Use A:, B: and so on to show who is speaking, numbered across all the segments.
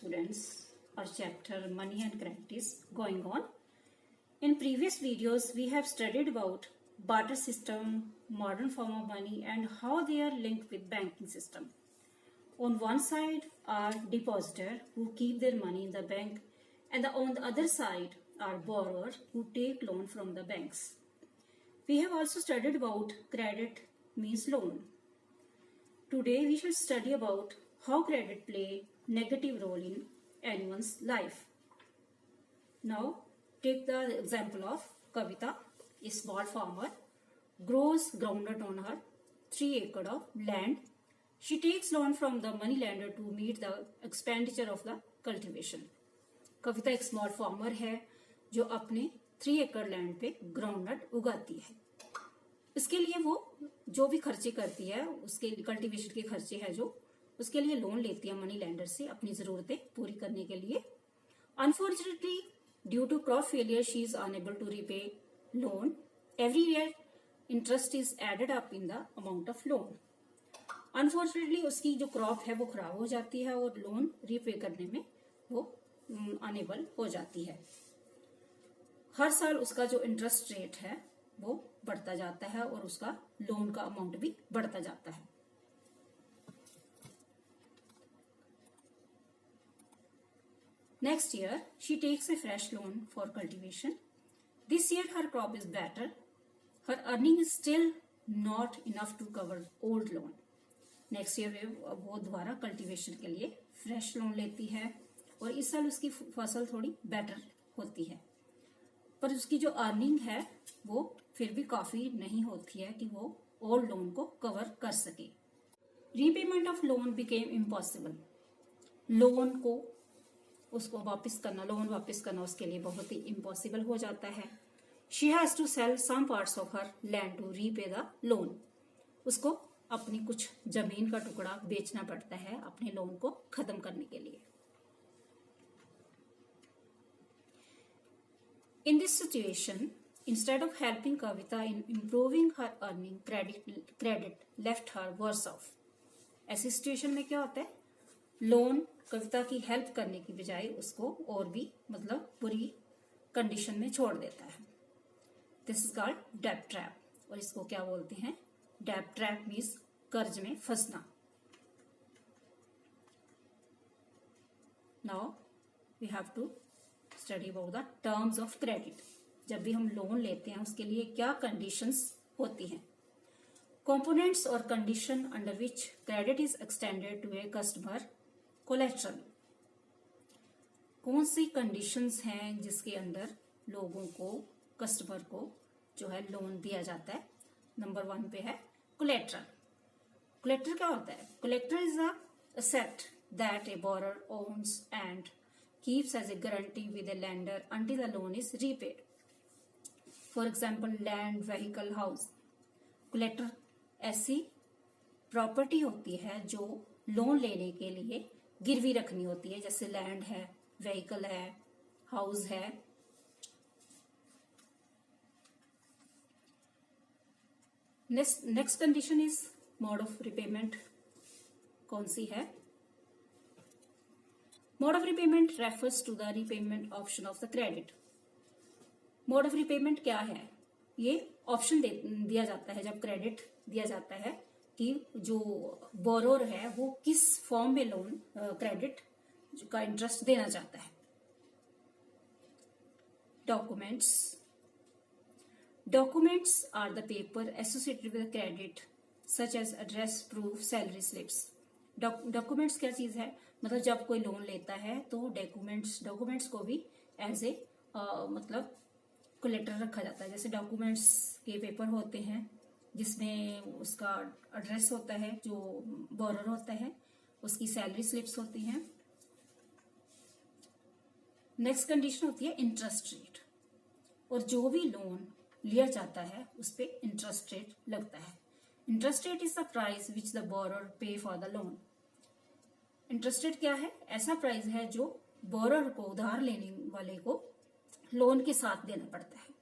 A: students, our chapter Money and Credit is going on. In previous videos, we have studied about barter system, modern form of money and how they are linked with banking system. On one side are depositor who keep their money in the bank, and on the other side are borrowers who take loan from the banks. We have also studied about credit means loan. Today we shall study about how credit play negative role in anyone's life. Now take the example of Kavita, a small farmer, grows groundnut on her 3 acre of land. She takes loan from the money lender to meet the expenditure of the cultivation. कविता एक small farmer है जो अपने 3 एकड़ land पे groundnut उगाती है. इसके लिए वो जो भी खर्चे करती है, उसके कल्टीवेशन के खर्चे है जो, उसके लिए लोन लेती है मनी लैंडर से अपनी जरूरतें पूरी करने के लिए. Unfortunately due to crop failure she is unable to repay loan. Every year interest is added up in the amount of loan. Unfortunately उसकी जो क्रॉप है वो खराब हो जाती है और लोन रीपे करने में वो अनेबल हो जाती है. हर साल उसका जो इंटरेस्ट रेट है वो बढ़ता जाता है और उसका लोन का अमाउंट भी बढ़ता जाता है. Next year she takes a fresh loan for cultivation. This year her crop is better. Her earning is still not enough to cover old loan. Next year वो दोबारा कल्टीवेशन के लिए फ्रेश लोन लेती है और इस साल उसकी फसल थोड़ी बेटर होती है, पर उसकी जो अर्निंग है वो फिर भी काफी नहीं होती है कि वो ओल्ड लोन को कवर कर सके. Repayment of loan became impossible. Loan को उसको वापस करना, लोन वापस करना उसके लिए बहुत ही इम्पॉसिबल हो जाता है. She has to sell some parts of her land to repay the loan. उसको अपनी कुछ जमीन का टुकड़ा बेचना पड़ता है अपने लोन को खत्म करने के लिए. In this situation, instead of helping Kavita in improving her earning, credit left her worse off. ऐसी सिचुएशन में क्या होता है, लोन कविता की हेल्प करने की बजाय उसको और भी मतलब बुरी कंडीशन में छोड़ देता है. दिस इज कॉल्ड डेब्ट ट्रैप. और इसको क्या बोलते हैं, डेब्ट ट्रैप मीन्स कर्ज में फंसना. Now we have to study about the terms of credit. जब भी हम लोन लेते हैं उसके लिए क्या कंडीशंस होती हैं. कंपोनेंट्स और condition under which credit is extended to a customer. Collateral. कौन सी कंडीशंस हैं जिसके अंदर लोगों को, कस्टमर को जो है लोन दिया जाता है. नंबर 1 पे है कोलेट्रल. कोलेट्रल क्या होता है, collateral is a asset that a borrower owns and keeps as a guarantee with a lender until the loan is repaid. For example, land, vehicle, house. Collateral ऐसी property होती है जो loan लेने के लिए गिरवी रखनी होती है, जैसे लैंड है, व्हीकल है, हाउस है. Next condition is mode of repayment. कौन सी है, Mode of repayment refers to the repayment option of the credit. Mode of repayment क्या है, ये ऑप्शन दिया जाता है जब क्रेडिट दिया जाता है कि जो बोरोर है वो किस फॉर्म में लोन क्रेडिट का इंटरेस्ट देना चाहता है. Documents. Documents are the paper associated with credit such as address proof, salary slips. Documents क्या चीज है, मतलब जब कोई लोन लेता है तो डॉक्यूमेंट्स को भी एज ए मतलब कोलेट्रल रखा जाता है. जैसे डॉक्यूमेंट्स के पेपर होते हैं जिसमें उसका एड्रेस होता है, जो बोरर होता है उसकी सैलरी स्लिप्स होती हैं. नेक्स्ट कंडीशन होती है इंटरेस्ट रेट. और जो भी लोन लिया जाता है उस पे इंटरेस्ट रेट लगता है. Interest rate is the price which the borrower pay for the loan. Interest rate क्या है, ऐसा प्राइस है जो बोरर को, उधार लेने वाले को लोन के साथ देना पड़ता है,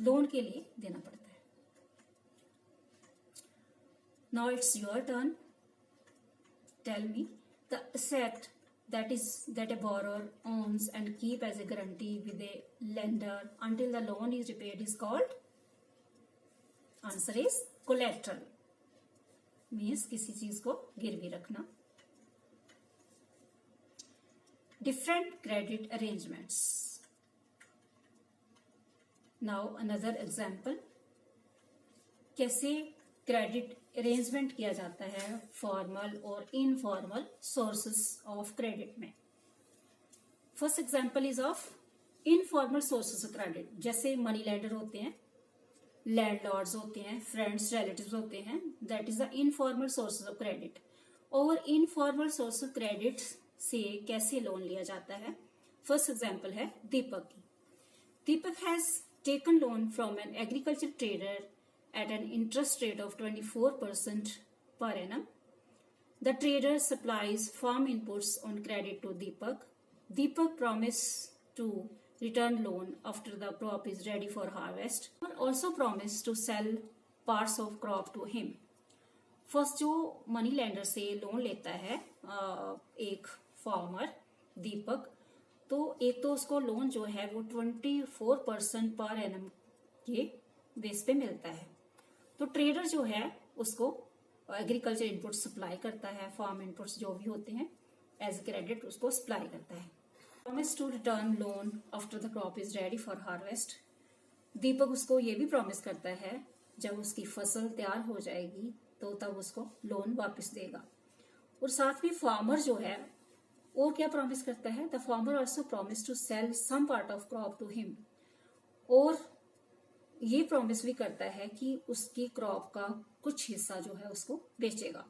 A: लोन के लिए देना पड़ता है. Now it's your turn. Tell me The asset that a borrower owns and keep as a guarantee with a lender until the loan is repaid is called, answer is collateral. Means किसी चीज को गिरवी रखना. Different credit arrangements. Now another example. कैसे credit arrangement किया जाता है formal और इनफॉर्मल सोर्सेस ऑफ क्रेडिट में. First example is of informal sources of credit. जैसे मनी लेंडर होते हैं, लैंडलॉर्ड्स होते हैं, फ्रेंड्स रिलेटिव्स होते हैं. That is the informal sources of credit. और इनफॉर्मल सोर्स ऑफ क्रेडिट से कैसे लोन लिया जाता है. फर्स्ट एग्जांपल है दीपक की. Deepak has taken loan from an agriculture trader at an interest rate of 24% per annum. The trader supplies farm inputs on credit to Deepak. Deepak promised to return loan after the crop is ready for harvest, and also promised to sell parts of crop to him. First जो money lender से loan लेता है एक farmer दीपक, तो एक तो उसको loan जो है वो 24% पर एनम के बेस पे मिलता है. तो ट्रेडर जो है उसको एग्रीकल्चर इनपुट सप्लाई करता है, फार्म इनपुट्स जो भी होते हैं एज क्रेडिट उसको सप्लाई करता है. Promise to return loan after the crop is ready for harvest. Deepak उसको ये भी प्रॉमिस करता है जब उसकी फसल तैयार हो जाएगी तो तब उसको लोन वापस देगा. और साथ में फार्मर जो है और क्या प्रॉमिस करता है, the farmer also promise to sell some part of crop to him. और ये प्रॉमिस भी करता है कि उसकी क्रॉप का कुछ हिस्सा जो है उसको बेचेगा.